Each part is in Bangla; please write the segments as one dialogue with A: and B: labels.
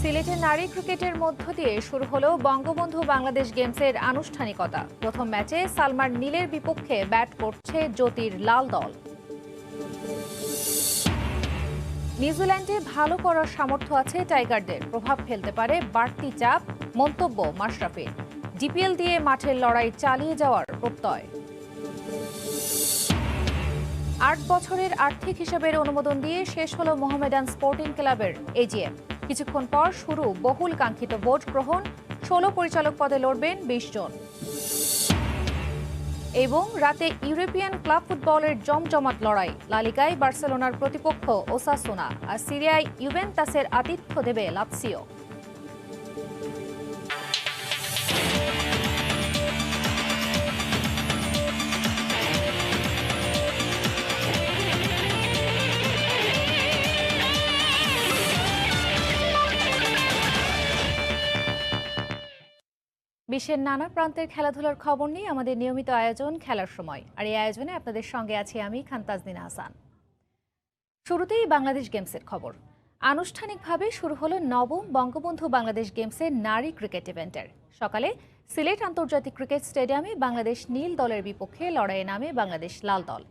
A: সিলেটে নারী ক্রিকেটের মধ্য দিয়ে শুরু হলো বঙ্গবন্ধু বাংলাদেশ গেমসের আনুষ্ঠানিকতা। প্রথম ম্যাচে সালমার নীলের বিপক্ষে ব্যাট করছে জ্যোতির লাল দল। নিউজিল্যান্ডে ভালো করার সামর্থ্য আছে টাইগারদের, প্রভাব ফেলতে পারে বাড়তি চাপ, মন্তব্য মাশরাফির। ডিপিএল দিয়ে মাঠের লড়াই চালিয়ে যাওয়ার প্রত্যয়। ৮ বছরের আর্থিক হিসাবের অনুমোদন দিয়ে শেষ হলো মোহামেডান স্পোর্টিং ক্লাবের এজিএম। কিছুক্ষণ পর শুরু বহুল কাঙ্ক্ষিত ভোট গ্রহণ। ১৬ পরিচালক পদে লড়বেন ২০ জন। এবং রাতে ইউরোপিয়ান ক্লাব ফুটবলের জমজমাট লড়াই। লা লিগায় বার্সেলোনার প্রতিপক্ষ ওসাসুনা, আর সিরিয়ায় ইউভেন্টাসের আতিথ্য দেবে লাৎসিও। বিশ্বের নানা প্রান্তের খেলাধুলার খবর নিয়ে আমাদের নিয়মিত আয়োজন খেলার সময়, আর এই আয়োজনে আপনাদের সঙ্গে আছি আমি খান তাজদিন হাসান। শুরুতেই বাংলাদেশ গেমসের খবর। আনুষ্ঠানিকভাবে শুরু হলো নবম বঙ্গবন্ধু বাংলাদেশ গেমসের নারী ক্রিকেট ইভেন্টের। সকালে সিলেট আন্তর্জাতিক ক্রিকেট স্টেডিয়ামে বাংলাদেশ নীল দলের বিপক্ষে লড়াইয়ে নামে বাংলাদেশ লাল দল।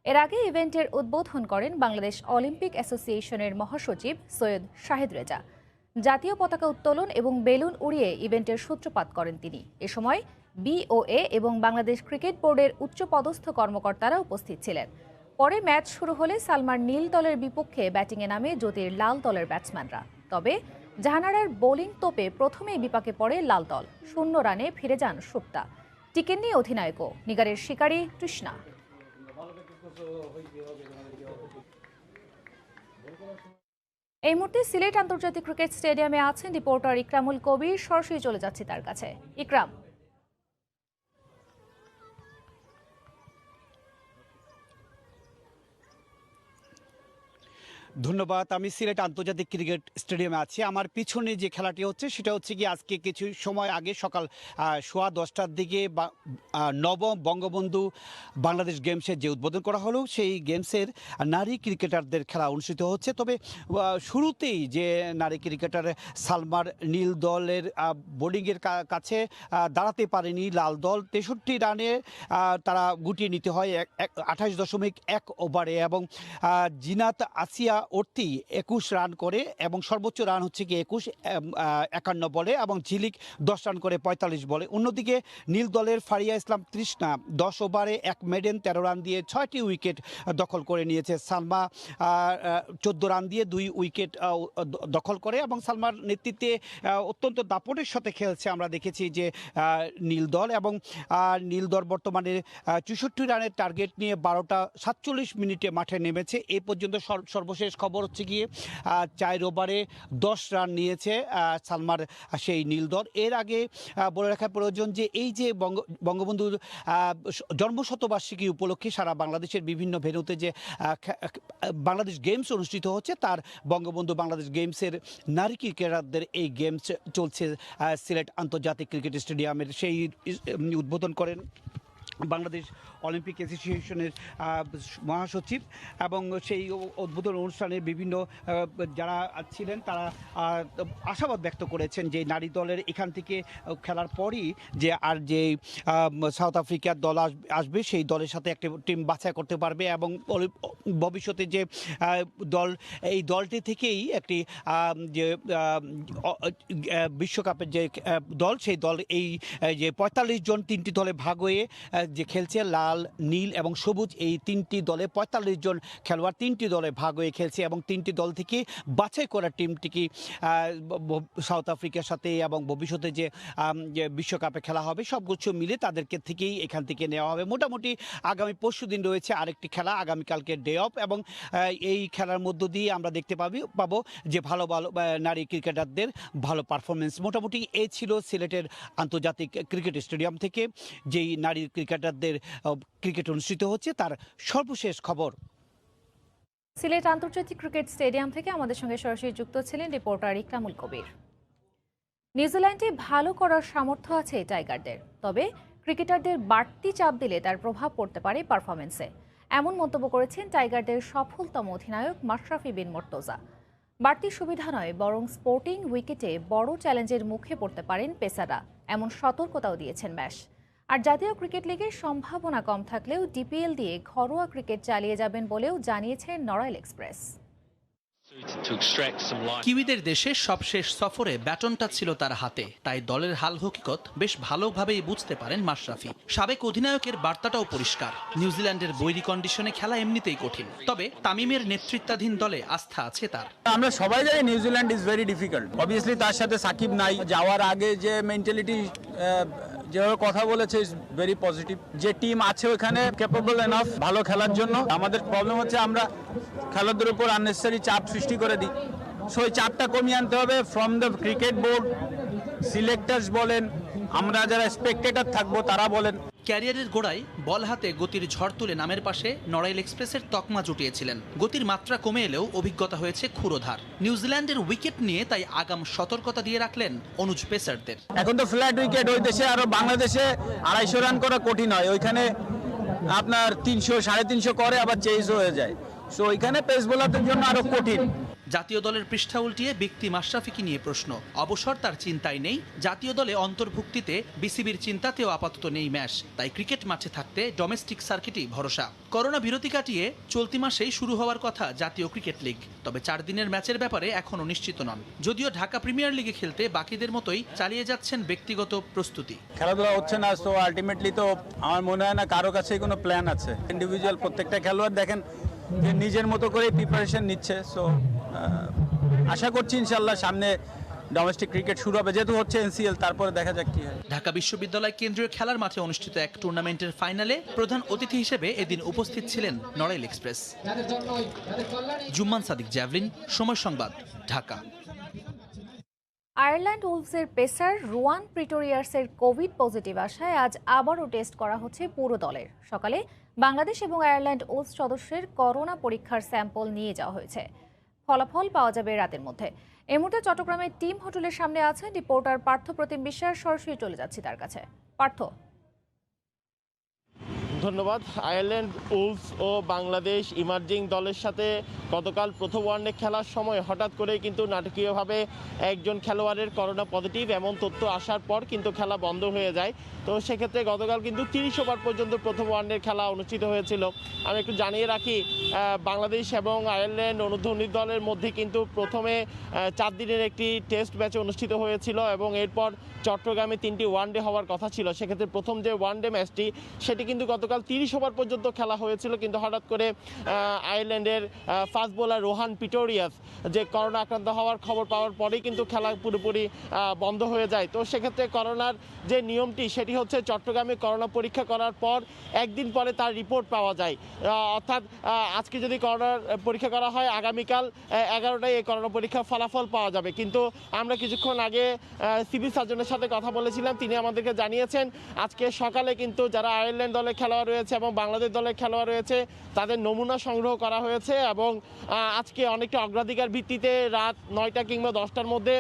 A: এর আগে ইভেন্টের উদ্বোধন করেন বাংলাদেশ অলিম্পিক অ্যাসোসিয়েশনের মহাসচিব সৈয়দ শাহেদ রেজা। জাতীয় পতাকা উত্তোলন এবং বেলুন উড়িয়ে ইভেন্টের সূত্রপাত করেন তিনি। এ সময় বিওএ এবং বাংলাদেশ ক্রিকেট বোর্ডের উচ্চপদস্থ কর্মকর্তারা উপস্থিত ছিলেন। পরে ম্যাচ শুরু হলে সালমার নীল দলের বিপক্ষে ব্যাটিংয়ে নামে জ্যোতির লাল দলের ব্যাটসম্যানরা। তবে জাহানারার বোলিং তোপে প্রথমেই বিপাকে পড়ে লাল দল। 0 রানে ফিরে যান সুপ্তা। টিকেননি অধিনায়কও, নিগারের শিকারী তৃষ্ণা। এই মুহূর্তে সিলেট আন্তর্জাতিক ক্রিকেট স্টেডিয়ামে আছেন রিপোর্টার ইকরামুল কবির। সরাসরি চলে যাচ্ছি তার কাছে। ইকরাম,
B: ধন্যবাদ। আমি সিলেট আন্তর্জাতিক ক্রিকেট স্টেডিয়ামে আছি। আমার পিছনে যে খেলাটি হচ্ছে সেটা হচ্ছে কি আজকে কিছু সময় আগে সকাল 10:15টার দিকে নবম বঙ্গবন্ধু বাংলাদেশ গেমসের যে উদ্বোধন করা হলো, সেই গেমসের নারী ক্রিকেটারদের খেলা অনুষ্ঠিত হচ্ছে। তবে শুরুতেই যে নারী ক্রিকেটার সালমার নীল দলের বোলিংয়ের কাছে দাঁড়াতে পারেনি লাল দল। 63 রানে তারা গুটিয়ে নিতে হয় 28.1 ওভারে, এবং জিনাত আসিয়া অর্থী 21 রান করে, এবং সর্বোচ্চ রান হচ্ছে কি 51 বলে, এবং ঝিলিক 10 রান করে 45 বলে। অন্যদিকে নীল দলের ফারিয়া ইসলাম তৃষ্ণা 10 ওভারে 1 মেডেন 13 রান দিয়ে 6টি উইকেট দখল করে নিয়েছে। সালমা 14 রান দিয়ে 2 উইকেট দখল করে, এবং সালমার নেতৃত্বে অত্যন্ত দাপটের সাথে খেলছে আমরা দেখেছি যে নীল দল। এবং নীল দল বর্তমানে 64 রানের টার্গেট নিয়ে 12টা 47 মিনিটে মাঠে নেমেছে। এ পর্যন্ত সর্বশেষ খবর হচ্ছে গিয়ে 4 ওভারে 10 রান নিয়েছে সালমার সেই নীল দল। এর আগে বলে রাখা প্রয়োজন যে এই যে বঙ্গবন্ধুর জন্মশতবার্ষিকী উপলক্ষে সারা বাংলাদেশের বিভিন্ন ভেন্যুতে যে বাংলাদেশ গেমস অনুষ্ঠিত হচ্ছে, তার বঙ্গবন্ধু বাংলাদেশ গেমসের নারী ক্রিকেটারদের এই গেমস চলছে সিলেট আন্তর্জাতিক ক্রিকেট স্টেডিয়ামের। সেই উদ্বোধন করেন বাংলাদেশ অলিম্পিক অ্যাসোসিয়েশনের মহাসচিব, এবং সেই উদ্বোধন অনুষ্ঠানে বিভিন্ন যারা ছিলেন তারা আশাবাদ ব্যক্ত করেছেন যে নারী দলের এখান থেকে খেলার পরই যে আর যে সাউথ আফ্রিকার দল আসবে, সেই দলের সাথে একটা টিম বাছাই করতে পারবে, এবং ভবিষ্যতে যে দল, এই দলটি থেকেই একটি যে বিশ্বকাপের যে দল, সেই দল এই যে 45 জন 3টি দলে ভাগ হয়ে যে খেলছে, লাল, নীল এবং সবুজ, এই 3টি দলে 45 জন খেলোয়াড় 3টি দলে ভাগ হয়ে খেলছে, এবং 3টি দল থেকে বাছাই করা টিমটিকে সাউথ আফ্রিকার সাথে এবং ভবিষ্যতে যে বিশ্বকাপে খেলা হবে সবকিছু মিলে তাদেরকে থেকেই এখান থেকে নেওয়া হবে। মোটামুটি আগামী পরশু দিন রয়েছে আরেকটি খেলা, আগামীকালকে ডে অফ, এবং এই খেলার মধ্য দিয়ে আমরা দেখতে পাবো যে ভালো ভালো নারী ক্রিকেটারদের ভালো পারফরমেন্স। মোটামুটি এই ছিল সিলেটের আন্তর্জাতিক ক্রিকেট স্টেডিয়াম থেকে যেই নারী ক্রিকেটারদের ক্রিকেট অনুষ্ঠিত হচ্ছে তার সর্বশেষ খবর।
A: সিলেট আন্তর্জাতিক ক্রিকেট স্টেডিয়াম থেকে আমাদের সঙ্গে সরাসরি যুক্ত ছিলেন রিপোর্টার ইকরামুল কবির। নিউজিল্যান্ডে ভালো করার সামর্থ্য আছে টাইগারদের, তবে ক্রিকেটারদের বাড়তি চাপ দিলে তার প্রভাব পড়তে পারে পারফরমেন্সে। এমন মন্তব্য করেছেন টাইগারদের সফলতম অধিনায়ক মাশরাফি বিন মুর্তজা। বাড়তি সুবিধা নয়, বরং স্পোর্টিং উইকেটে বড় চ্যালেঞ্জের মুখে পড়তে পারেন পেসাররা, এমন সতর্কতাও দিয়েছেন ম্যাশ। আর জাতীয় ক্রিকেট লিগের সম্ভাবনা কম থাকলেও ডিপিএল দিয়ে ঘরোয়া ক্রিকেট চালিয়ে যাবেন বলেও জানিয়েছেন নড়াইল এক্সপ্রেস।
C: কিউইদের দেশে সবশেষ সফরে ব্যাটনটা ছিল তার হাতে, তাই দলের হাল হকিকত বেশ ভালোভাবেই বুঝতে পারেন মাশরাফি। সাবেক অধিনায়কের বার্তাটাও পরিষ্কার, নিউজিল্যান্ডের বৈরী কন্ডিশনে খেলা এমনিতেই কঠিন, তবে তামিমের নেতৃত্বাধীন দলে আস্থা আছে তার।
D: আমরা সবাই জানি New Zealand is very difficult, obviously তার সাথে সাকিব নাই, যাওয়ার আগে যে মেন্টালিটি যেভাবে কথা বলেছে ইজ ভেরি পজিটিভ। যে টিম আছে ওখানে ক্যাপেবল এনাফ ভালো খেলার জন্য। আমাদের প্রবলেম হচ্ছে আমরা খেলাধুলার উপর আননেসেসারি চাপ সৃষ্টি করে দিই। সো ওই চাপটা কমিয়ে আনতে হবে from the cricket board, selectors বলেন, আমরা যারা স্পেকটেটর থাকবো তারা বলেন।
C: ক্যারিয়ারের গোড়ায় বল হাতে গতির ঝড় তুলে নামের পাশে নড়াইল এক্সপ্রেসের তকমা জুটিয়েছিলেন। গতির মাত্রা কমে এলেও অভিজ্ঞতা হয়েছে ক্ষুরোধার। নিউজিল্যান্ডের উইকেট নিয়ে তাই আগাম সতর্কতা দিয়ে রাখলেন অনুজ পেসারদের।
D: এখন তো ফ্ল্যাট উইকেট, ওই দেশে আরো বাংলাদেশে 250 রান করা কঠিন হয়, ওইখানে আপনার 300 350 করে আবার চেঞ্জও হয়ে যায়। সো ওইখানে পেস বোলারদের জন্য আরো কঠিন।
C: জাতীয় দলের পৃষ্ঠা উল্টিয়ে ব্যক্তি মাশরাফিকে নিয়ে প্রশ্ন। অবসর তার চিন্তায় নেই, জাতীয় দলে অন্তর্ভুক্তিতে বিসিবির চিন্তাতেও আপাতত নেই ম্যাশ। তাই ক্রিকেট মাঠে থাকতে ডোমেস্টিক সার্কিটই ভরসা। করোনা বিরতি কাটিয়ে চলতি মাসেই শুরু হওয়ার কথা জাতীয় ক্রিকেট লিগ, তবে 4 দিনের ম্যাচের ব্যাপারে এখনও নিশ্চিত নন। যদিও ঢাকা প্রিমিয়ার লিগে খেলতে বাকিদের মতোই চালিয়ে যাচ্ছেন ব্যক্তিগত প্রস্তুতি।
D: খেলাধুলা হচ্ছে না, তো আলটিমেটলি তো আমার মনে হয় না কারো কাছেই কোনো প্ল্যান আছে। ইন্ডিভিজুয়াল প্রত্যেকটা খেলোয়াড় দেখেন যে নিজের মতো করে প্রিপারেশন নিচ্ছে। সো আশা করছি ইনশাল্লাহ সামনে ডোমেস্টিক ক্রিকেট শুরু হবে, যেহেতু হচ্ছে এনসিএল, তারপরে দেখা যাক কি হয়।
C: ঢাকা বিশ্ববিদ্যালয় কেন্দ্রীয় খেলার মাঠে অনুষ্ঠিত এক টুর্নামেন্টের ফাইনালে প্রধান অতিথি হিসেবে এদিন উপস্থিত ছিলেন নড়াইল এক্সপ্রেস। জুম্মান সাদিক, জ্যাভলিন, সময় সংবাদ, Dhaka.
A: Ireland উলভসের pacer রুয়ান প্রিটোরিয়ার্সের Covid positive আসায় আজ আবারও টেস্ট করা হচ্ছে পুরো দলের। সকালে বাংলাদেশ এবং আয়ারল্যান্ড উলভস সদস্যের করোনা পরীক্ষার স্যাম্পল নিয়ে যাওয়া হয়েছে। ফলাফল পাওয়া যাবে রাতের মধ্যে। এই মুহূর্তে চট্টগ্রামের টিম হোটেলের সামনে আছেন রিপোর্টার পার্থ প্রতিম বিশ্বাস। সরাসরি চলে যাচ্ছি তার কাছে। পার্থ।
E: ধন্যবাদ। আয়ারল্যান্ড উলভস ও বাংলাদেশ ইমার্জিং দলের সাথে গতকাল প্রথম ওয়ানডে খেলার সময় হঠাৎ করেই কিন্তু নাটকীয়ভাবে একজন খেলোয়াড়ের করোনা পজিটিভ এমন তথ্য আসার পর কিন্তু খেলা বন্ধ হয়ে যায়। তো সেক্ষেত্রে গতকাল কিন্তু 30 ওভার পর্যন্ত প্রথম ওয়ানডের খেলা অনুষ্ঠিত হয়েছিল। আমি একটু জানিয়ে রাখি, বাংলাদেশ এবং আয়ারল্যান্ড অনূর্ধ্ব-19 দলের মধ্যে কিন্তু প্রথমে 4 দিনের একটি টেস্ট ম্যাচ অনুষ্ঠিত হয়েছিল এবং এরপর চট্টগ্রামে 3টি ওয়ানডে হওয়ার কথা ছিল। সেক্ষেত্রে প্রথম যে ওয়ানডে ম্যাচটি সেটি কিন্তু গতকাল 30 ওভার পর্যন্ত খেলা হয়েছিল, কিন্তু হঠাৎ করে আয়ারল্যান্ডের ফাস্ট বোলার রোহান পিটোরিয়াস যে করোনা আক্রান্ত হওয়ার খবর পাওয়ার পরেই কিন্তু খেলা পুরোপুরি বন্ধ হয়ে যায়। তো সেক্ষেত্রে করোনার যে নিয়মটি সেটি হচ্ছে চট্টগ্রামে করোনা পরীক্ষা করার পর একদিন পরে তার রিপোর্ট পাওয়া যায়। অর্থাৎ আজকে যদি করোনার পরীক্ষা করা হয়, আগামীকাল 11টায় এই করোনা পরীক্ষার ফলাফল পাওয়া যাবে। কিন্তু আমরা কিছুক্ষণ আগে সিভিল সার্জনের সাথে কথা বলেছিলাম, তিনি আমাদেরকে জানিয়েছেন আজকে সকালে কিন্তু যারা আয়ারল্যান্ড দলের খেলোয়াড় রয়েছে এবং বাংলাদেশ দলের খেলোয়াড় রয়েছে তাদের নমুনা সংগ্রহ করা হয়েছে এবং আজকে অনেকটা অগ্রাধিকার ভিত্তিতে রাত 9টা কিংবা 10টার মধ্যে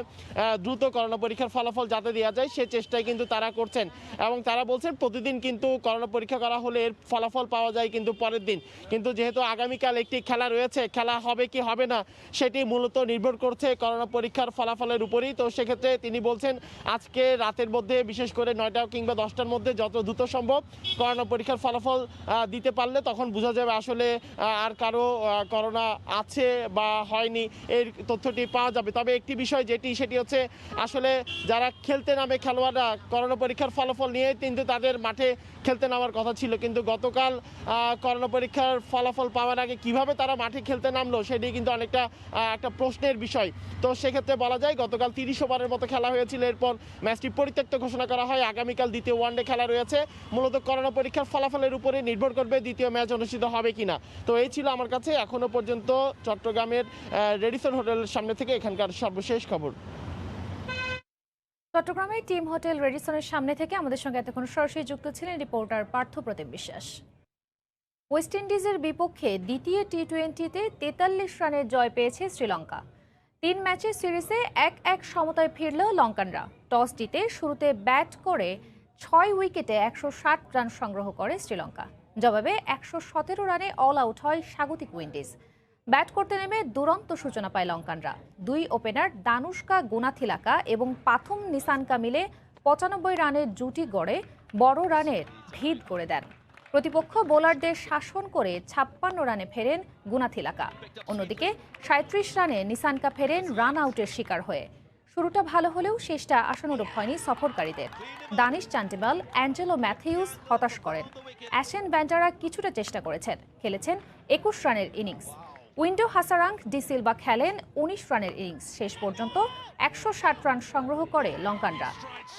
E: দ্রুত করোনা পরীক্ষার ফলাফল যাতে দেওয়া যায় সে চেষ্টাই কিন্তু তারা করছেন। এবং তারা বলছেন প্রতিদিন কিন্তু করোনা পরীক্ষা করা হলে এর ফলাফল পাওয়া যায় কিন্তু পরের দিন। কিন্তু যেহেতু আগামীকাল একটি খেলা রয়েছে, খেলা হবে কি হবে না সেটি মূলত নির্ভর করছে করোনা পরীক্ষার ফলাফলের উপরেই। তো সেক্ষেত্রে তিনি বলছেন আজকে রাতের মধ্যে, বিশেষ করে 9টা কিংবা 10টার মধ্যে যত দ্রুত সম্ভব করোনা পরীক্ষার ফলাফল দিতে পারলে তখন বোঝা যাবে আসলে আর কারো করোনা আছে বা হয়নি, এর তথ্যটি পাওয়া যাবে। তবে একটি বিষয় সেটি হচ্ছে আসলে যারা খেলতে নামে খেলোয়াড়রা করোনা পরীক্ষার ফলাফল নিয়ে কিন্তু তাদের মাঠে খেলতে নামার কথা ছিল, কিন্তু গতকাল করোনা পরীক্ষার ফলাফল পাওয়ার আগে কিভাবে তারা মাঠে খেলতে নামলো সেটি কিন্তু অনেকটা একটা প্রশ্নের বিষয়। তো সেক্ষেত্রে বলা যায় গতকাল 30 ওভারের মতো খেলা হয়েছিল, এরপর ম্যাচটি পরিত্যক্ত ঘোষণা করা হয়। আগামীকাল দ্বিতীয় ওয়ানডে খেলা রয়েছে, মূলত করোনা পরীক্ষার ফলাফলের উপরে নির্ভর করবে দ্বিতীয় ম্যাচ অনুষ্ঠিত হবে কিনা। তো এই ছিল আমার কাছে এখনো পর্যন্ত চট্টগ্রামের রেডিসন হোটেলের সামনে থেকে এখানকার সর্বশেষ খবর।
A: চট্টগ্রামের টিম হোটেল রেডিসনের সামনে থেকে আমাদের সঙ্গে এতক্ষণ সরাসরি যুক্ত ছিলেন রিপোর্টার পার্থ প্রতিম বিশ্বাস। ওয়েস্ট ইন্ডিজের বিপক্ষে দ্বিতীয় টি-20তে 43 রানের জয় পেয়েছে শ্রীলঙ্কা। 3 ম্যাচের সিরিজে 1-1 সমতায় ফিরল লঙ্কানরা। টস জিতে শুরুতে ব্যাট করে 6 উইকেটে 160 রান সংগ্রহ করে শ্রীলঙ্কা। জবাবে 117 রানে অল আউট হয় স্বাগতিক উইন্ডিজ। ব্যাট করতে নেমে দুরন্ত সূচনা পায় লঙ্কানরা। দুই ওপেনার দানুষ্কা গুনাথিলাকা এবং পাথুম নিসানকা মিলে 95 রানের জুটি গড়ে বড় রানের ভিত করে দেন। প্রতিপক্ষ বোলারদের শাসন করে 56 রানে ফেরেন গুনাথিলাকা। অন্যদিকে 37 রানে নিসানকা ফেরেন রান আউটের শিকার হয়ে। শুরুটা ভালো হলেও শেষটা আশানুরূপ হয়নি সফরকারীদের। দানিশ চান্টিমাল, অ্যাঞ্জেলো ম্যাথিউস হতাশ করেন। অ্যাশেন ব্যান্টারা কিছুটা চেষ্টা করেছেন, খেলেছেন 21 রানের ইনিংস। উইন্ডো হাসারাং ডি সিলভা খেলেন 19 রানের ইনিংস। শেষ পর্যন্ত 160 রান সংগ্রহ করে লঙ্কানরা।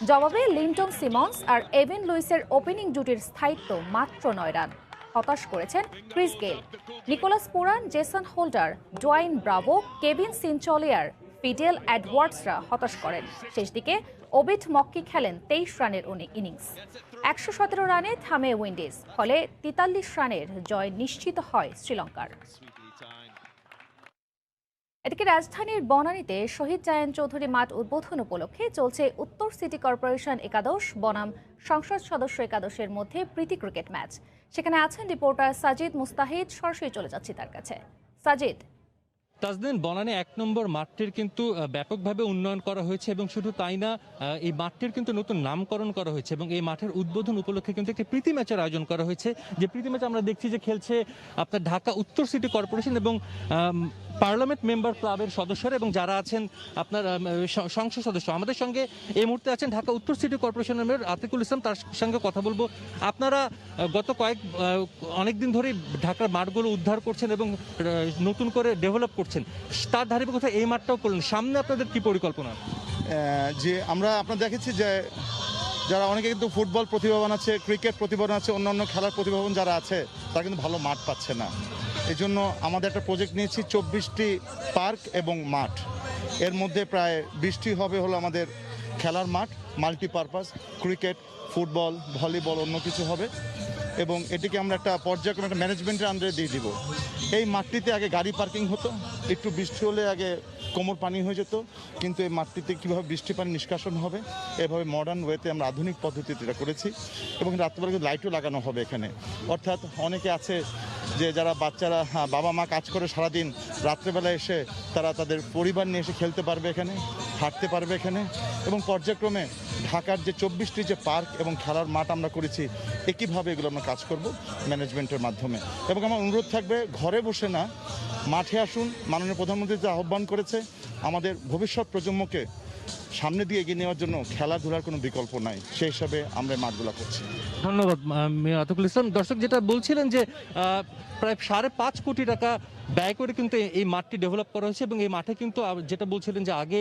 A: জবাবে লিন্টন সিমন্স আর এভিন লুইসের ওপেনিং জুটির স্থায়িত্ব মাত্র 9 রান। হতাশ করেছেন Chris Gayle, Nicholas Pooran, Jason Holder, Dwayne Bravo, Kevin Sinclair, Fidel অ্যাডওয়ার্ডসরা হতাশ করেন। শেষ দিকে ওবিট মক্কি খেলেন 23 রানের ইনিংস। 117 রানে থামে উইন্ডিজ, ফলে 43 রানের জয় নিশ্চিত হয় শ্রীলঙ্কার। এদিকে রাজধানীর বনানীতে শহীদ জায়ান চৌধুরী মাঠ উদ্বোধন উপলক্ষে চলছে উত্তর সিটি কর্পোরেশন একাদশ বনাম সংসদ সদস্য একাদশের মধ্যে প্রীতি ক্রিকেট ম্যাচ। সেখানে আছেন রিপোর্টার সাজিদ মুস্তাহিদ। সরাসরি চলে যাচ্ছি তার কাছে। সাজিদ,
F: তাজদিন, বনানী 1 নম্বর মাঠটির কিন্তু ব্যাপকভাবে উন্নয়ন করা হয়েছে এবং শুধু তাই না, এই মাঠটির কিন্তু নতুন নামকরণ করা হয়েছে এবং এই মাঠের উদ্বোধন উপলক্ষে কিন্তু একটি প্রীতি ম্যাচের আয়োজন করা হয়েছে। যে প্রীতি ম্যাচ আমরা দেখছি যে খেলছে আপনার ঢাকা উত্তর সিটি কর্পোরেশন এবং পার্লামেন্ট মেম্বার ক্লাবের সদস্যরা এবং যারা আছেন আপনার সংসদ সদস্য। আমাদের সঙ্গে এই মুহূর্তে আছেন ঢাকা উত্তর সিটি কর্পোরেশনের মেয়র আতিকুল ইসলাম, তার সঙ্গে কথা বলবো। আপনারা গত অনেকদিন ধরেই ঢাকার মাঠগুলো উদ্ধার করছেন এবং নতুন করে ডেভেলপ করছেন, তার ধারাবাহিকতায় এই মাঠটাও করলেন। সামনে আপনাদের কি পরিকল্পনা?
G: যে আমরা আপনার দেখেছি যে যারা অনেকে কিন্তু ফুটবল প্রতিভাবান আছে, ক্রিকেট প্রতিভাবান আছে, অন্যান্য খেলার প্রতিভাবান যারা আছে তারা কিন্তু ভালো মাঠ পাচ্ছে না। এই জন্য আমাদের একটা প্রজেক্ট নিয়েছি 24টি পার্ক এবং মাঠ। এর মধ্যে প্রায় 20টি হবে হলো আমাদের খেলার মাঠ, মাল্টিপারপাস, ক্রিকেট, ফুটবল, ভলিবল, অন্য কিছু হবে এবং এটিকে আমরা একটা পর্যায়ক্রমে একটা ম্যানেজমেন্টের আন্ডারে দিয়ে দিব। এই মাঠটিতে আগে গাড়ি পার্কিং হতো, একটু বৃষ্টি হলে আগে কোমর পানি হয়ে যেত, কিন্তু এই মাঠটিতে কীভাবে বৃষ্টি পানি নিষ্কাশন হবে এভাবে মডার্ন ওয়েতে আমরা আধুনিক পদ্ধতিতে এটা করেছি এবং রাত্রিবেলা কিন্তু লাইটও লাগানো হবে এখানে। অর্থাৎ অনেকে আছে যে যারা বাচ্চারা বাবা মা কাজ করে সারাদিন, রাত্রেবেলা এসে তারা তাদের পরিবার নিয়ে এসে খেলতে পারবে এখানে, হাঁটতে পারবে এখানে এবং পর্যায়ক্রমে ঢাকার যে 24টি যে পার্ক এবং খেলার মাঠ আমরা করেছি একইভাবে এগুলো আমরা কাজ করব ম্যানেজমেন্টের মাধ্যমে। এবং আমার অনুরোধ থাকবে ঘরে বসে না, মাঠে আসুন। মাননীয় প্রধানমন্ত্রী যে আহ্বান করেছে আমাদের ভবিষ্যৎ প্রজন্মকে সামনে দিয়ে এগিয়ে নেওয়ার জন্য খেলাধুলার কোনো বিকল্প নাই, সেই হিসাবে আমরা মাঠগুলো করছি।
F: ধন্যবাদ মেয়র আতিকুল ইসলাম। দর্শক, যেটা বলছিলেন যে প্রায় 5.5 কোটি টাকা ব্যয় করে কিন্তু এই মাঠটি ডেভেলপ করা হয়েছে এবং এই মাঠে কিন্তু যেটা বলছিলেন যে আগে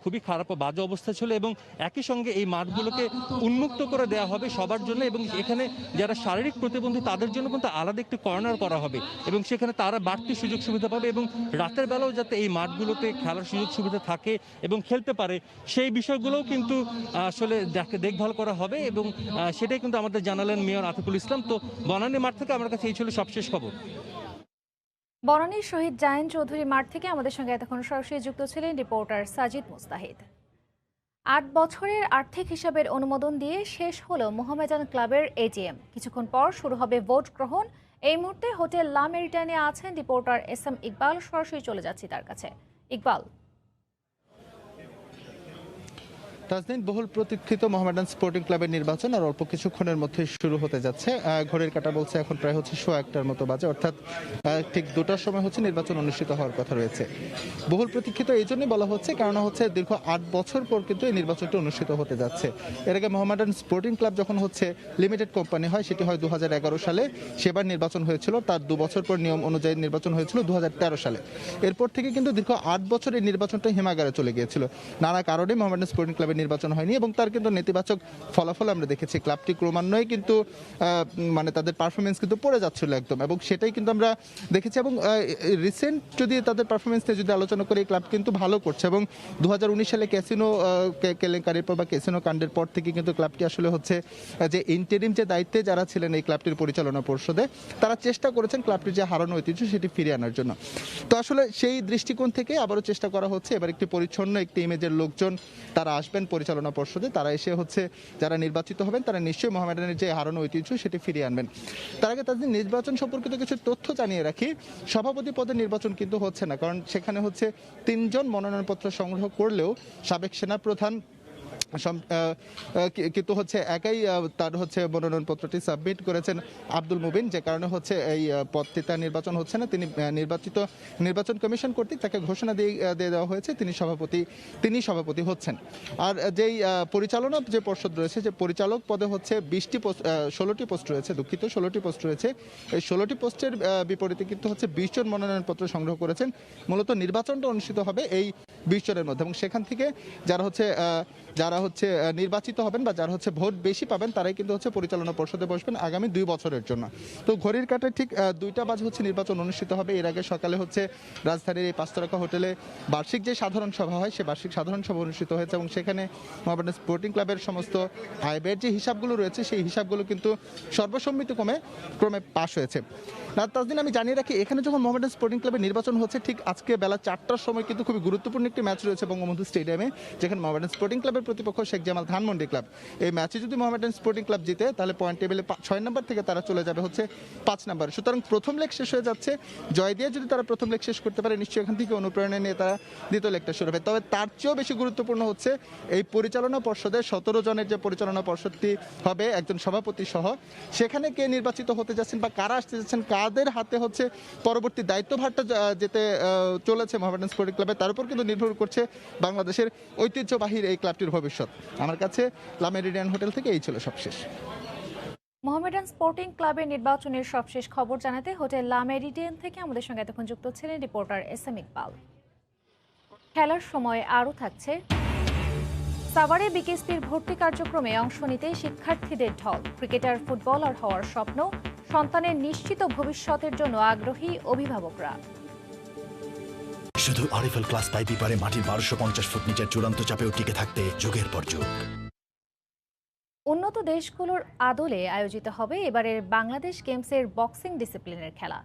F: খুবই খারাপ ও বাজে অবস্থা ছিল এবং একই সঙ্গে এই মাঠগুলোকে উন্মুক্ত করে দেওয়া হবে সবার জন্য এবং এখানে যারা শারীরিক প্রতিবন্ধী তাদের জন্য কিন্তু আলাদা একটি কর্নার করা হবে এবং সেখানে তারা বাড়তি সুযোগ সুবিধা পাবে এবং রাতের বেলাও যাতে এই মাঠগুলোতে খেলার সুযোগ সুবিধা থাকে এবং খেলতে পারে সেই বিষয়গুলোও কিন্তু আসলে দেখভাল করা হবে এবং সেটাই কিন্তু আমাদের জানালেন মেয়র আতিকুল ইসলাম। তো বনানী মাঠ থেকে আমার কাছে এই ছিল সবশেষ খবর।
A: বনানীর শহীদ জায়ান চৌধুরী মাঠ থেকে আমাদের সঙ্গে এতক্ষণ সরাসরি যুক্ত ছিলেন রিপোর্টার সাজিদ মুস্তাহিদ। 8 বছরের আর্থিক হিসাবের অনুমোদন দিয়ে শেষ হলো মোহামেডান ক্লাবের এজিএম। কিছুক্ষণ পর শুরু হবে ভোট গ্রহণ। এই মুহূর্তে হোটেল লা মেরিটানে আছেন রিপোর্টার SM ইকবাল। সরাসরি চলে যাচ্ছি তার কাছে। ইকবাল,
H: তাজদিন, বহুল প্রতীক্ষিত মোহামেডান স্পোর্টিং ক্লাবের নির্বাচন আর অল্প কিছুক্ষণের মধ্যে শুরু হতে যাচ্ছে। ঘড়ির কাঁটা বলছে এখন প্রায় হচ্ছে 1:15টার মতো বাজে, অর্থাৎ ঠিক 2টার সময় হচ্ছে নির্বাচন অনুষ্ঠিত হওয়ার কথা রয়েছে। বহুল প্রতীক্ষিত এই জন্যই বলা হচ্ছে কারণ হচ্ছে দীর্ঘ 8 বছর পর কিন্তু এই নির্বাচনটি অনুষ্ঠিত হতে যাচ্ছে। এর আগে মোহামেডান স্পোর্টিং ক্লাব যখন হচ্ছে লিমিটেড কোম্পানি হয় সেটি হয় 2011 সালে, সেবার নির্বাচন হয়েছিল। তার 2 বছর পর নিয়ম অনুযায়ী নির্বাচন হয়েছিল 2013 সালে। এরপর থেকে কিন্তু দীর্ঘ 8 বছর এই নির্বাচনটা হিমাগারে চলে গিয়েছিল। নানা কারণে মোহামেডান স্পোর্টিং ক্লাবের নির্বাচন হয়নি এবং তার কিন্তু নেতিবাচক ফলাফল আমরা দেখেছি। ক্লাবটি ক্রমান্বয়ে কিন্তু মানে তাদের পারফরমেন্স কিন্তু পড়ে যাচ্ছিল একদম, এবং সেটাই কিন্তু আমরা দেখেছি। এবং রিসেন্ট যদি তাদের পারফরমেন্স নিয়ে যদি আলোচনা করি, ক্লাব কিন্তু ভালো করছে এবং 2019 সালে ক্যাসিনো কেলেঙ্কারির পর বা ক্যাসিনো কাণ্ডের পর থেকে কিন্তু ক্লাবটি আসলে হচ্ছে যে ইন্টারিম যে দায়িত্বে যারা ছিলেন এই ক্লাবটির পরিচালনা পর্ষদে, তারা চেষ্টা করেছেন ক্লাবটির যে হারানো ঐতিহ্য সেটি ফিরিয়ে আনার জন্য। তো আসলে সেই দৃষ্টিকোণ থেকে আবারও চেষ্টা করা হচ্ছে। এবার একটি পরিচ্ছন্ন একটি ইমেজের লোকজন তারা আসবেন, পরিচালনা পর্ষদে, তারা এসে হচ্ছে যারা নির্বাচিত হবেন তারা নিশ্চয়ই মোহামেডানের যে হারানো ঐতিহ্য সেটি ফিরিয়ে আনবেন। তার আগে তাদের নির্বাচন সম্পর্কিত কিছু তথ্য জানিয়ে রাখি। সভাপতি পদে নির্বাচন কিন্তু হচ্ছে না, কারণ সেখানে হচ্ছে 3 জন মনোনয়নপত্র সংগ্রহ করলেও সাবেক সেনাপ্রধান কিন্তু হচ্ছে একাই তার হচ্ছে মনোনয়নপত্রটি সাবমিট করেছেন আব্দুল মুবিন, যে কারণে হচ্ছে এই পদটি তার নির্বাচন হচ্ছে না। তিনি নির্বাচন কমিশন কর্তৃক তাকে ঘোষণা দিয়ে দেওয়া হয়েছে তিনি সভাপতি হচ্ছেন। আর যেই পরিচালনা যে পর্ষদ রয়েছে, যে পরিচালক পদে হচ্ছে 16টি পোস্ট রয়েছে, 16টি পোস্ট রয়েছে। এই 16টি পোস্টের বিপরীতে কিন্তু হচ্ছে 20 জন মনোনয়নপত্র সংগ্রহ করেছেন। মূলত নির্বাচনটা অনুষ্ঠিত হবে এই 20 জনের মধ্যে, এবং সেখান থেকে যারা হচ্ছে নির্বাচিত হবেন বা যারা হচ্ছে ভোট বেশি পাবেন তারাই কিন্তু হচ্ছে পরিচালনা পর্ষদে বসবেন আগামী 2 বছরের জন্য। তো ঘড়ির কাঁটায় ঠিক 2টা বাজে হচ্ছে নির্বাচন অনুষ্ঠিত হবে। এর আগে সকালে হচ্ছে রাজধানীর এই 5 তারকা হোটেলে বার্ষিক যে সাধারণ সভা হয়, সেই বার্ষিক সাধারণ সভা অনুষ্ঠিত হয়েছে, এবং সেখানে মোহামেডান স্পোর্টিং ক্লাবের সমস্ত আয় ব্যয়ের যে হিসাবগুলো রয়েছে সেই হিসাবগুলো কিন্তু সর্বসম্মতিক্রমে পাশ হয়েছে। তাজদিন, আমি জানিয়ে রাখি এখানে যখন মোহামেডান স্পোর্টিং ক্লাবের নির্বাচন হচ্ছে ঠিক আজকে বেলা 4টার সময় কিন্তু খুবই গুরুত্বপূর্ণ একটি ম্যাচ রয়েছে বঙ্গবন্ধু স্টেডিয়ামে, যেখানে মোহামেডান স্পোর্টিং ক্লাবের প্রতিপক্ষ শেখ জামাল ধানমন্ডি ক্লাব। এই ম্যাচে যদি মোহামেডান স্পোর্টিং ক্লাব জিতে তাহলে পয়েন্ট টেবিলে 6 নম্বর থেকে তারা চলে যাবে হচ্ছে 5 নম্বরে। সুতরাং প্রথম লেগ শেষ হয়ে যাচ্ছে, জয় দিয়ে যদি তারা প্রথম লেগ শেষ করতে পারে নিশ্চয়ই এখান থেকে অনুপ্রেরণা নিয়ে তারা দ্বিতীয় লেগটা শুরু হবে। তবে তার চেয়েও বেশি গুরুত্বপূর্ণ হচ্ছে এই পরিচালনা পর্ষদের 17 জনের যে পরিচালনা পর্ষদটি হবে একজন সভাপতি সহ, সেখানে কে নির্বাচিত হতে যাচ্ছেন বা কারা আসতে যাচ্ছেন, কাদের হাতে হচ্ছে পরবর্তী দায়িত্বভারটা যেতে চলেছে মোহামেডান স্পোর্টিং ক্লাবে, তার উপর কিন্তু নির্ভর করছে বাংলাদেশের ঐতিহ্যবাহী এই ক্লাবটির ভবিষ্যৎ। আমার কাছে লা মেরিডিয়ান হোটেল থেকে এই ছিল সবশেষ।
A: মোহামেডান স্পোর্টিং ক্লাবের নির্বাচনের সবশেষ খবর জানাতে হোটেল লা মেরিডিয়ান থেকে আমাদের সঙ্গে এতক্ষণ যুক্ত ছিলেন রিপোর্টার SM ইকবাল। খেলার সময় আরও থাকছে, সাভারে বিকেএসপির ভর্তি কার্যক্রমে অংশ নিতে শিক্ষার্থীদের ঢল। ক্রিকেটার, ফুটবলার হওয়ার স্বপ্ন, সন্তানের নিশ্চিত ভবিষ্যতের জন্য আগ্রহী অভিভাবকরা।
I: শুধু আরএফএল ক্লাস পাইপই পারে মাটির 1250 ফুট নিচের চূড়ান্ত চাপেও টিকে থাকতে যুগের পর যুগ।
A: উন্নত দেশগুলোর আদলে আয়োজিত হবে এবারের বাংলাদেশ গেমসের বক্সিং ডিসিপ্লিনের খেলা।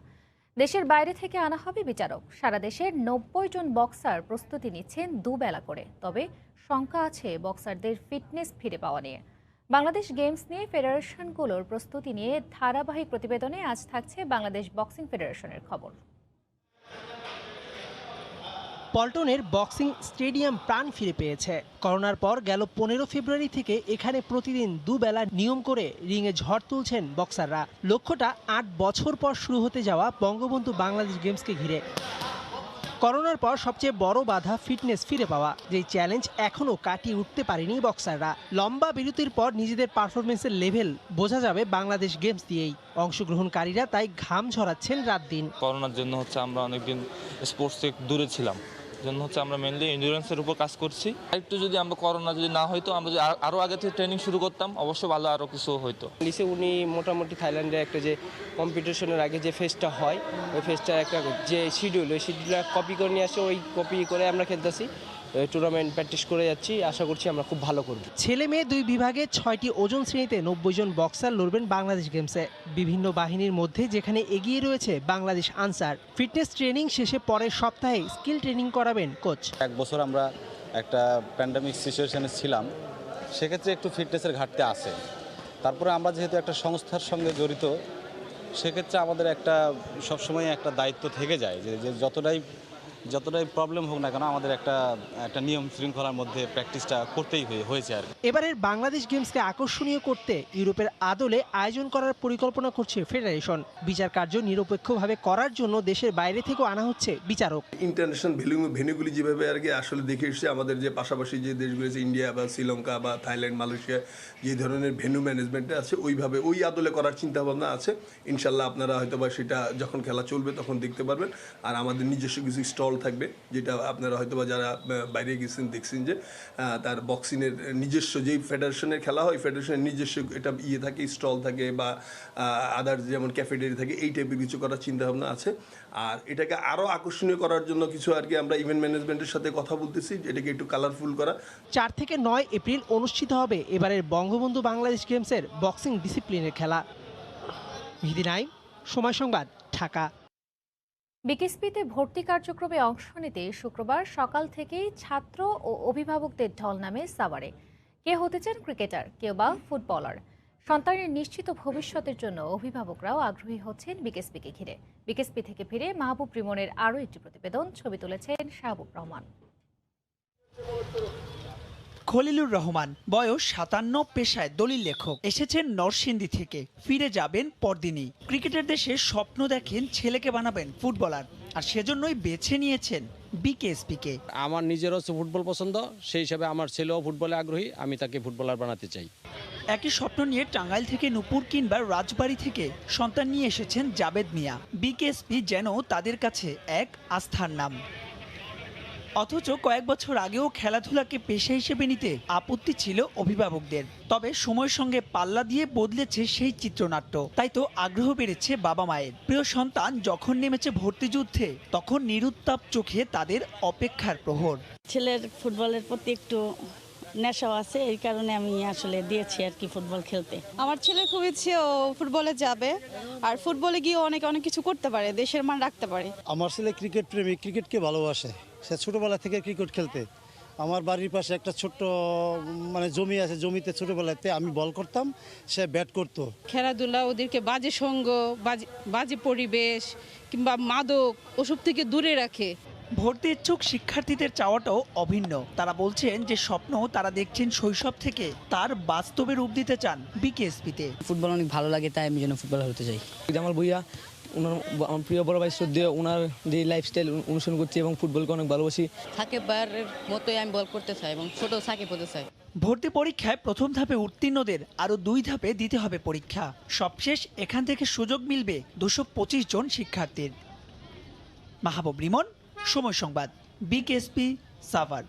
A: দেশের বাইরে থেকে আনা হবে বিচারক। সারা দেশের 90 জন বক্সার প্রস্তুতি নিচ্ছেন দুবেলা করে। তবে শঙ্কা আছে বক্সারদের ফিটনেস ফিরে পাওয়া নিয়ে। বাংলাদেশ গেমস নিয়ে ফেডারেশনগুলোর প্রস্তুতি নিয়ে ধারাবাহিক প্রতিবেদনে আজ থাকছে বাংলাদেশ বক্সিং ফেডারেশনের খবর।
J: পল্টনের বক্সিং স্টেডিয়াম প্রাণ ফিরে পেয়েছে। করোনার পর গেল 15 ফেব্রুয়ারি থেকে এখানে প্রতিদিন দুবেলা নিয়ম করে রিংয়ে ঝড় তুলছেন বক্সাররা। লক্ষ্যটা 8 বছর পর শুরু হতে যাওয়া বঙ্গবন্ধু বাংলাদেশ গেমসকে ঘিরে। করোনার পর সবচেয়ে বড় বাধা ফিটনেস ফিরে পাওয়া, যেই চ্যালেঞ্জ এখনও কাটিয়ে উঠতে পারেনি বক্সাররা। লম্বা বিরতির পর নিজেদের পারফরমেন্সের লেভেল বোঝা যাবে বাংলাদেশ গেমস দিয়েই। অংশগ্রহণকারীরা তাই ঘাম ঝরাচ্ছেন রাত দিন।
K: করোনার জন্য হচ্ছে আমরা অনেকদিন স্পোর্টস থেকে দূরে ছিলাম, জন্য হচ্ছে আমরা মেনলি এন্ডুরেন্সের উপর কাজ করছি। একটু যদি আমরা করোনা যদি না হইতো, আমরা যদি আরও আগে থেকে ট্রেনিং শুরু করতাম, অবশ্য ভালো আরও কিছু হইতো।
L: লিসে উনি মোটামুটি থাইল্যান্ডে একটা যে কম্পিটিশনের আগে যে ফেসটা হয়, ওই ফেসটা একটা যে শিডিউল, ওই শিডিউলটা কপি করে নিয়ে আসে, ওই কপি করে আমরা খেলতেছি, টুর্নামেন্ট প্র্যাকটিস করে যাচ্ছি। আশা করছি আমরা খুব ভালো করব।
J: ছেলে মেয়ে 2 বিভাগে 6টি ওজন শ্রেণীতে 90 জন বক্সার লড়বেন বাংলাদেশ গেমসে। বিভিন্ন বাহিনীর মধ্যে যেখানে এগিয়ে রয়েছে বাংলাদেশ আনসার। ফিটনেস ট্রেনিং শেষে পরের সপ্তাহে স্কিল ট্রেনিং করাবেন কোচ।
M: 1 বছর আমরা একটা প্যান্ডামিক সিচুয়েশনে ছিলাম, সেক্ষেত্রে একটু ফিটনেসের ঘাটতি আছে। তারপরে আমরা যেহেতু একটা সংস্থার সঙ্গে জড়িত, সেক্ষেত্রে আমাদের একটা সবসময় একটা দায়িত্ব থেকে যায় যে যতটাই প্রবলেম হোক না কেন আমাদের একটা নিয়ম শৃঙ্খলার মধ্যে প্র্যাকটিসটা করতেই হয়েছে আর।
J: এবারের বাংলাদেশ গেমসকে আকর্ষণীয় করতে ইউরোপের আদলে আয়োজন করার পরিকল্পনা করছে ফেডারেশন। বিচার কার্য নিরপেক্ষভাবে করার জন্য দেশের বাইরে থেকেও আনা হচ্ছে বিচারক।
N: ইন্টারন্যাশনাল ভেন্যুগুলি যেভাবে আর কি আসলে দেখে এসেছে, আমাদের যে পাশাপাশি যে দেশগুলো আছে, ইন্ডিয়া বা শ্রীলঙ্কা বা থাইল্যান্ড, মালয়েশিয়া, যে ধরনের ভেন্যু ম্যানেজমেন্টে আছে ওইভাবে ওই আদলে করার চিন্তাভাবনা আছে। ইনশাল্লাহ আপনারা হয়তো বা সেটা যখন খেলা চলবে তখন দেখতে পারবেন। আর আমাদের নিজস্ব কিছু স্টল থাকবে, যেটা আপনারা হয়তো বা যারা বাইরে গেছেন দেখছেন যে তার বক্সিংয়ের নিজস্ব যেই ফেডারেশনের খেলা হয়, ফেডারেশনের নিজস্ব এটা থাকে, স্টল থাকে বা আদার্স যেমন ক্যাফেটেরিয়া থাকে, এই টাইপের কিছু করার চিন্তাভাবনা আছে। আর এটাকে আরও আকর্ষণীয় করার জন্য কিছু আর কি আমরা ইভেন্ট ম্যানেজমেন্টের সাথে কথা বলতেছি, এটাকে একটু কালারফুল করা।
J: 4 থেকে 9 এপ্রিল অনুষ্ঠিত হবে এবারের বঙ্গবন্ধু বাংলাদেশ গেমসের বক্সিং ডিসিপ্লিনের খেলা। মেহেদী নাইম, সময় সংবাদ, ঢাকা।
A: বিকেএসপিতে ভর্তি কার্যক্রমে অংশ নিতে শুক্রবার সকাল থেকেই ছাত্র ও অভিভাবকদের ঢল নামে সাভারে। কে হতে চান ক্রিকেটার, কেউ বা ফুটবলার। সন্তানের নিশ্চিত ভবিষ্যতের জন্য অভিভাবকরাও আগ্রহী হচ্ছেন বিকেএসপিকে ঘিরে। বিকেএসপি থেকে ফিরে মাহবুব রিমনের আরও একটি প্রতিবেদন, ছবি তুলেছেন শাহাবুব রহমান।
O: খলিলুর রহমান, বয়স 57, পেশায় দলিল লেখক। এসেছেন নরসিংদী থেকে, ফিরে যাবেন পরদিনই। ক্রিকেটের দেশে স্বপ্ন দেখেন ছেলেকে বানাবেন ফুটবলার, আর সেজন্যই বেছে নিয়েছেন বিকেএসপিকে।
P: আমার নিজেরও ফুটবল পছন্দ, সেই হিসাবে আমার ছেলেও ফুটবলে আগ্রহী, আমি তাকে ফুটবলার বানাতে চাই।
O: একই স্বপ্ন নিয়ে টাঙ্গাইল থেকে নূপুর কিংবা রাজবাড়ী থেকে সন্তান নিয়ে এসেছেন জাবেদ মিয়া। বিকেএসপি যেন তাদের কাছে এক আস্থার নাম। অথচ কয়েক বছর আগেও খেলাধুলাকে পেশা হিসেবে নিতে আপত্তি ছিল অভিভাবকদের। তবে সময়ের সঙ্গে পাল্লা দিয়ে বদলেছে সেই চিত্রনাট্য। তাই তো আগ্রহ বেড়েছে বাবা মায়ের। প্রিয় সন্তান যখন নেমেছে ভর্তি যুদ্ধে, তখন নিরুত্তাপ চোখে তাদের অপেক্ষার প্রহর।
Q: ছেলের ফুটবলের প্রতি একটু নেশাও আছে, এই কারণে আমি আসলে দিয়েছি আর কি ফুটবল খেলতে।
R: আমার ছেলে খুব ইচ্ছে ও ফুটবলে যাবে, আর ফুটবলে গিয়ে অনেক কিছু করতে পারে, দেশের মান রাখতে পারে।
S: আমার ছেলে ক্রিকেট প্রেমী, ক্রিকেটকে ভালোবাসে। সে ছোটবেলা থেকে ক্রিকেট খেলতে। আমার বাড়ির পাশে একটা ছোট্ট জমি আছে, জমিতে ছোটবেলাতে আমি বল করতাম, সে ব্যাট করতো।
R: খেলাধুলা ওদেরকে বাজে সঙ্গ, বাজে পরিবেশ কিংবা মাদক ওসব থেকে দূরে রাখে।
O: ভর্তি ইচ্ছুক শিক্ষার্থীদের চাওয়াটাও অভিন্ন। তারা বলছেন যে স্বপ্ন তারা দেখছেন শৈশব থেকে, তার বাস্তবে রূপ দিতে চান বিকেএসপিতে।
T: ফুটবল অনেক ভালো লাগে, তাই আমি যেন ফুটবলার হতে চাই। আমার বইয়া আমার প্রিয় বড় ভাই শ্রদ্ধেয়, ওনার যে লাইফস্টাইল অনুসরণ করছি এবং ফুটবলকে অনেক ভালোবাসি।
Q: সাকিব ভাইয়ের মতোই আমি বল করতে চাই এবং ছোট সাকিব হতে চাই।
O: ভর্তি পরীক্ষায় প্রথম ধাপে উত্তীর্ণদের আরও 2 ধাপে দিতে হবে পরীক্ষা। সবশেষ এখান থেকে সুযোগ মিলবে 225 জন শিক্ষার্থীর। মাহবুব রিমন, সময় সংবাদ, বিকেএসপি, সাভার।